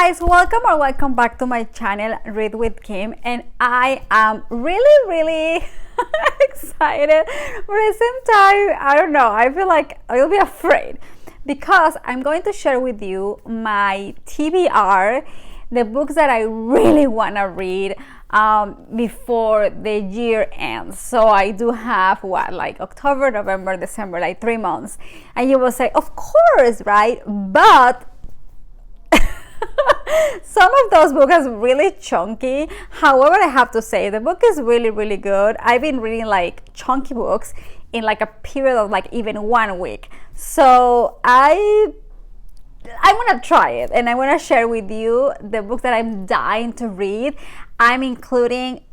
guys, welcome back to my channel, Read with Kim, and I am really excited, but at the same time, I don't know, I feel like I'll be afraid because I'm going to share with you my TBR, the books that I really want to read before the year ends. So I do have like October, November, December, like 3 months, and you will say, of course, right? But some of those books are really chunky. However, I have to say the book is really good. I've been reading like chunky books in like a period of like even 1 week. So I want to try it, and I want to share with you the books that I'm dying to read. I'm including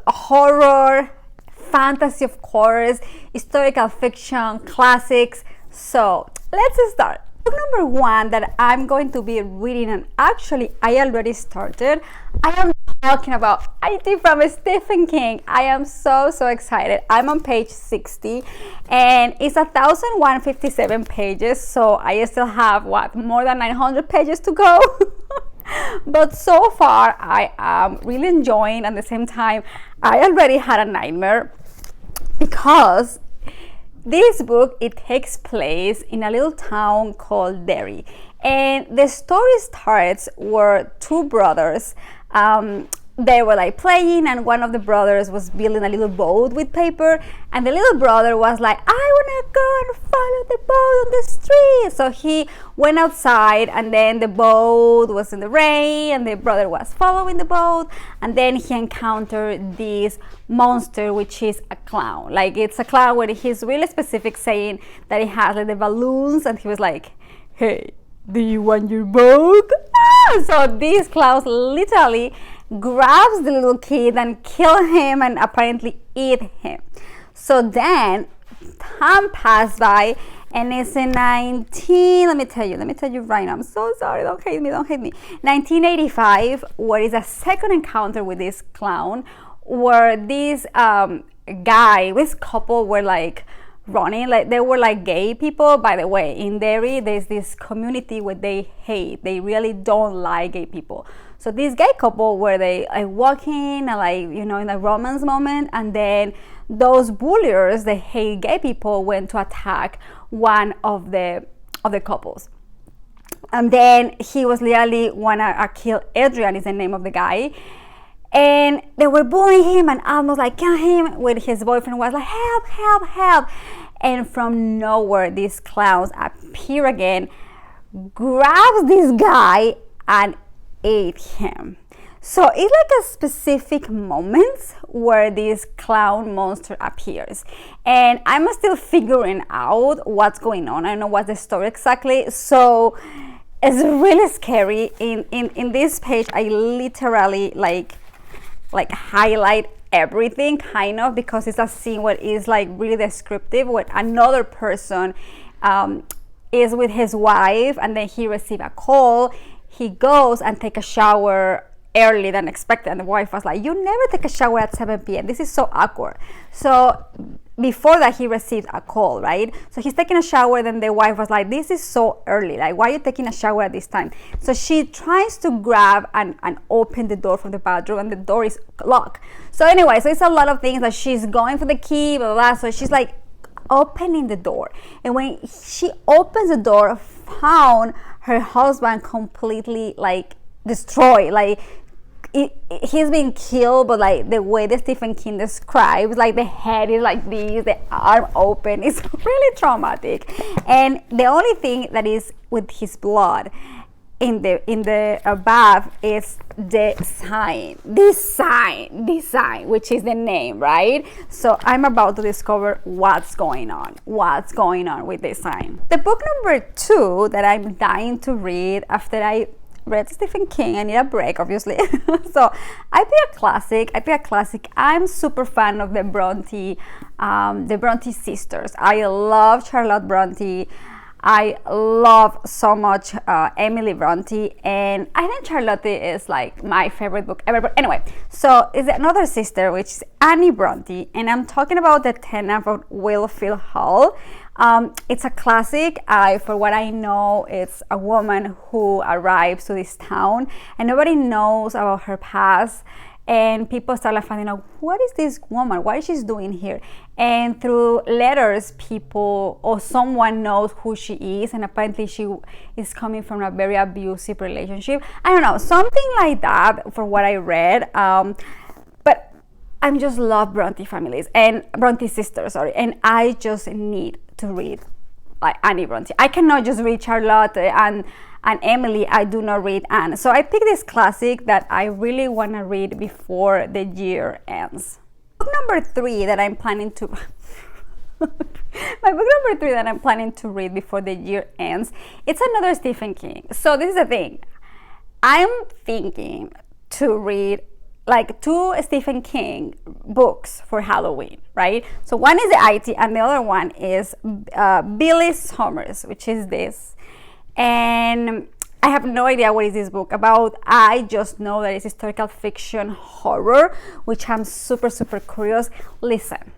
horror, fantasy, of course, historical fiction, classics. So let's start. Book number 1 that I'm going to be reading, and actually I already started, I am talking about IT from Stephen King. I am so excited. I'm on page 60 and it's 1,157 pages, so I still have more than 900 pages to go. But so far I am really enjoying. At the same time, I already had a nightmare because this book, it takes place in a little town called Derry, and the story starts where 2 brothers, they were like playing, and one of the brothers was building a little boat with paper, and the little brother was like, I want to go and follow the boat on the street. So he went outside, and then the boat was in the rain, and the brother was following the boat, and then he encountered this monster, which is a clown. Like, it's a clown where he's really specific, saying that he has like the balloons, and he was like, hey, do you want your boat? So these clowns literally grabs the little kid and kill him and apparently eat him. So then time passed by, and it's in let me tell you right now, I'm so sorry, don't hate me 1985, where is a second encounter with this clown, where this this couple were like running, like they were like gay people. By the way, in Derry there's this community where they really don't like gay people. So this gay couple were they walking and like, you know, in a romance moment, and then those bullies, they hate gay people, went to attack one of the couples, and then he was literally wanna kill Adrian is the name of the guy. And they were bullying him and almost like kill him, when his boyfriend was like, help. And from nowhere, these clowns appear again, grabs this guy and ate him. So it's like a specific moment where this clown monster appears. And I'm still figuring out what's going on. I don't know what's the story exactly. So it's really scary. In this page, I literally like highlight everything, kind of, because it's a scene where it's like really descriptive, where another person is with his wife, and then he receives a call. He goes and take a shower early than expected, and the wife was like, you never take a shower at 7 p.m. This is so awkward. So before that, he received a call, right? So he's taking a shower, then the wife was like, this is so early, like, why are you taking a shower at this time? So she tries to grab and open the door from the bathroom, and the door is locked. So anyway, so it's a lot of things, that she's going for the key, blah, blah, blah. So she's like opening the door, and when she opens the door, found her husband completely like destroyed, like he's been killed, but like the way that Stephen King describes, like the head is like this, the arm open, it's really traumatic. And the only thing that is with his blood in the bath is the sign, this sign, which is the name, right? So I'm about to discover what's going on with this sign. The book number 2 that I'm dying to read after I read Stephen King, I need a break, obviously. So I pick a classic. I'm super fan of the Bronte sisters. I love Charlotte Bronte. I love so much Emily Bronte, and I think Charlotte is like my favorite book ever. But anyway, so it's another sister, which is Annie Bronte, and I'm talking about the tenant of Wilfield Hall. It's a classic. For what I know, it's a woman who arrives to this town and nobody knows about her past. And people start like finding out, what is this woman? What is she doing here? And through letters, people or someone knows who she is, and apparently she is coming from a very abusive relationship. I don't know, something like that for what I read. But I just love Bronte families and Bronte sisters, sorry, and I just need to read like Annie Bronte. I cannot just read Charlotte and Emily. I do not read Anne. So I picked this classic that I really want to read before the year ends. Book number 3 that I'm planning to my book number 3 that I'm planning to read before the year ends, it's another Stephen King. So this is the thing. I'm thinking to read like 2 Stephen King books for Halloween, right? So one is the IT and the other one is Billy Summers, which is this. And I have no idea what is this book about. I just know that it's historical fiction horror, which I'm super curious. Listen.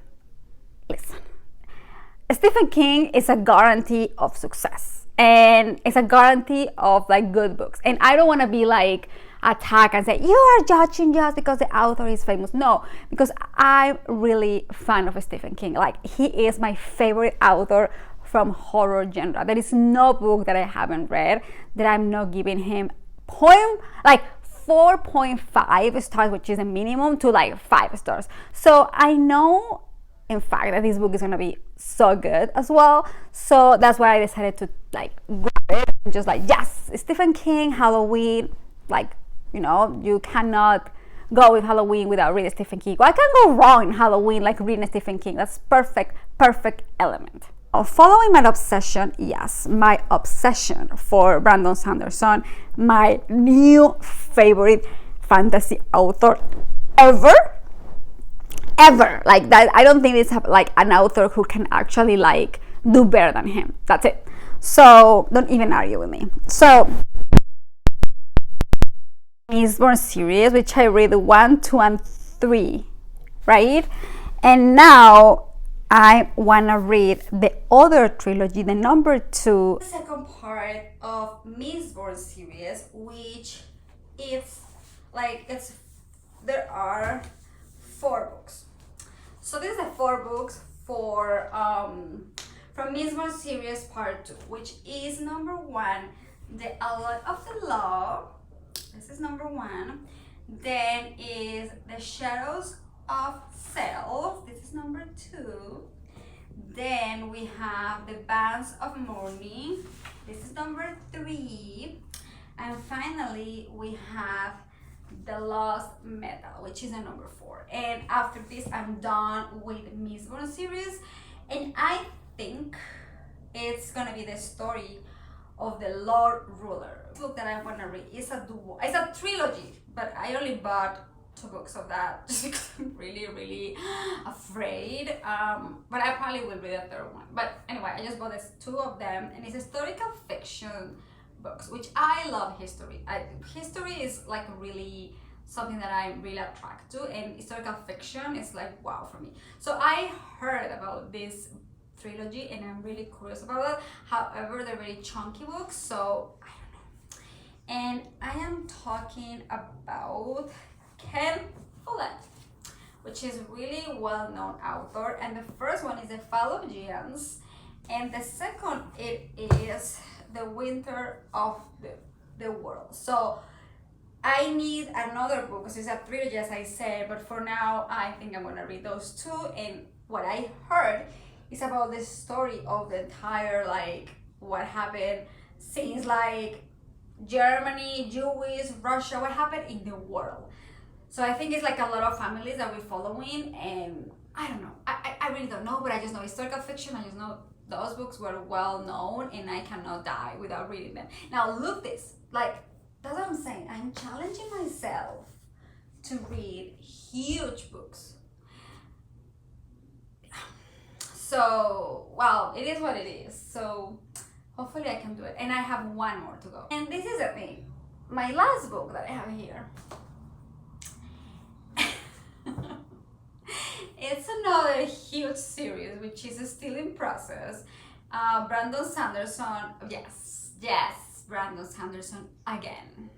Stephen King is a guarantee of success, and it's a guarantee of like good books. And I don't want to be like attacked and say you are judging just because the author is famous. No, because I'm really fan of Stephen King. Like, he is my favorite author from horror genre. There is no book that I haven't read that I'm not giving him 4.5 stars, which is a minimum, to like 5 stars. So I know, in fact, that this book is gonna be so good as well. So that's why I decided to like grab it and just like, yes, Stephen King, Halloween. Like, you know, you cannot go with Halloween without reading Stephen King. Well, I can go wrong in Halloween like reading Stephen King. That's perfect element. Following my obsession, yes, my obsession for Brandon Sanderson, my new favorite fantasy author ever. Like that, I don't think it's like an author who can actually like do better than him. That's it. So don't even argue with me. So Mistborn series, which I read 1, 2, and 3, right? And now I want to read the other trilogy, the number 2. The second part of Mistborn series, which is like, there are 4 books. So this is the 4 books for from Mistborn series part 2, which is number 1, The Outline of the Law. This is number 1. Then is The Shadows of Self. This is number 2. Then we have The Bands of Mourning. This is number 3. And finally we have The Lost Metal, which is a number 4. And after this, I'm done with Mistborn series, and I think it's gonna be the story of the Lord Ruler. The book that I want to read is it's a trilogy, but I only bought 2 books of that just because I'm really afraid. But I probably will read the 3rd one. But anyway, I just bought 2 of them, and it's historical fiction books, which I love. History is like really something that I'm really attracted to, and historical fiction is like wow for me. So I heard about this trilogy and I'm really curious about it. However, they're very chunky books, so I don't know. And I am talking about Ken Follett, which is really well-known author, and the first one is The Fall of Giants, and the second it is The Winter of the World. So I need another book because it's a trilogy, as I said, but for now I think I'm gonna read those 2. And what I heard is about the story of the entire, like, what happened since like Germany, Jewish, Russia, what happened in the world. So I think it's like a lot of families that we're following, and I don't know. I really don't know, but I just know historical fiction. I just know those books were well known, and I cannot die without reading them. Now look this, like, that's what I'm saying. I'm challenging myself to read huge books. So, well, it is what it is. So hopefully I can do it. And I have 1 more to go. And this is the thing. My last book that I have here. It's another huge series which is still in process, Brandon Sanderson, yes, Brandon Sanderson again.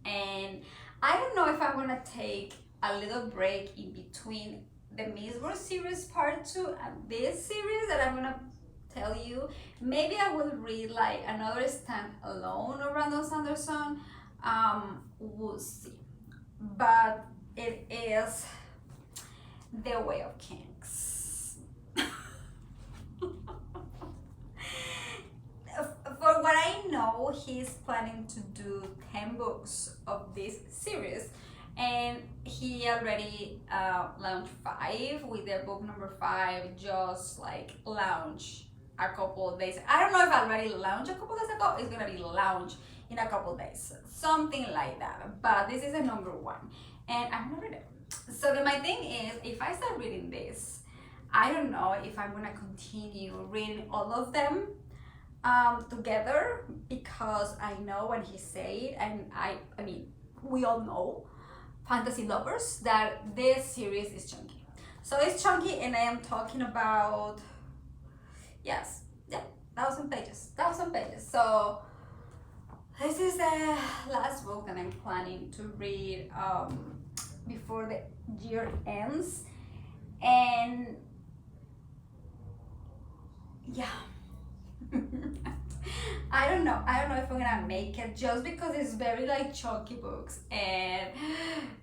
And I don't know if I'm gonna take a little break in between the Miss World series part 2 and this series that I'm gonna tell you. Maybe I will read like another standalone of Brandon Sanderson. We'll see. But it is The Way of Kings. For what I know, he's planning to do 10 books of this series, and he already launched 5 with their book number 5 just like launched a couple of days. I don't know if I already launched a couple of days ago. It's gonna be launched in a couple of days, something like that. But this is a number 1, and I'm gonna read it. So then my thing is, if I start reading this, I don't know if I'm gonna continue reading all of them together, because I know when he said, and I mean, we all know, fantasy lovers, that this series is chunky. So it's chunky, and I am talking about, yes, yeah, 1,000 pages. So this is the last book that I'm planning to read before the year ends, and yeah. I don't know if I'm gonna make it, just because it's very like chunky books, and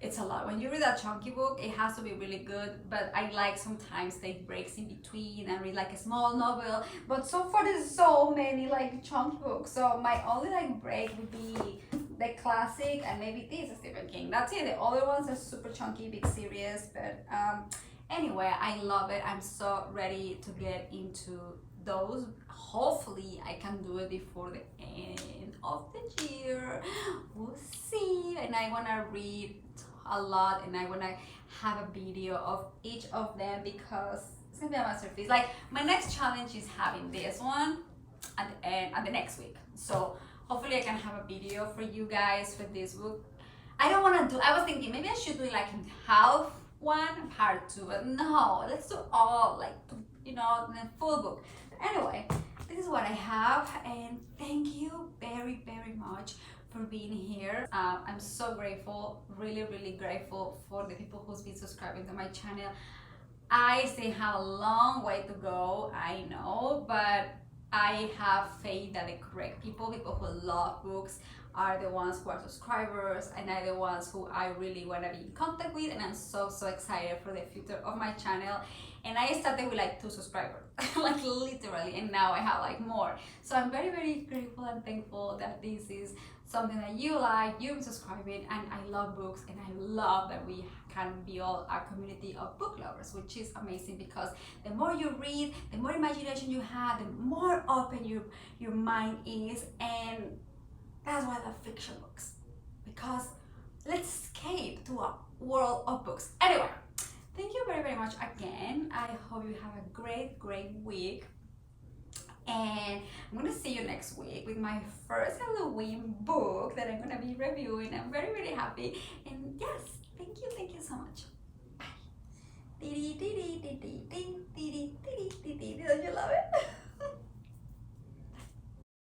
it's a lot. When you read a chunky book, it has to be really good, but I like sometimes take breaks in between and read like a small novel. But so far there's so many like chunky books, so my only like break would be the classic and maybe this Stephen King. That's it. The other ones are super chunky, big series, but anyway, I love it. I'm so ready to get into those. Hopefully I can do it before the end of the year. We'll see. And I want to read a lot, and I want to have a video of each of them, because it's gonna be a masterpiece. Like, my next challenge is having this one at the next week, so hopefully I can have a video for you guys for this book. I was thinking maybe I should do it like in half one, part 2, but no, let's do all, like, the full book. Anyway, this is what I have, and thank you very, very much for being here. I'm so grateful, really, really grateful for the people who's been subscribing to my channel. I still have a long way to go, I know, but I have faith that the correct people who love books, are the ones who are subscribers, and are the ones who I really want to be in contact with. And I'm so excited for the future of my channel. And I started with like 2 subscribers, like literally, and now I have like more. So I'm very, very grateful and thankful that this is something that you like, you're subscribing, and I love books, and I love that we can build a community of book lovers, which is amazing, because the more you read, the more imagination you have, the more open your mind is, and that's why I love fiction books, because let's escape to a world of books. Anyway, thank you very, very much again. I hope you have a great, great week. And I'm gonna see you next week with my first Halloween book that I'm gonna be reviewing. I'm very, very happy. And yes, thank you so much. Bye. Don't you love it?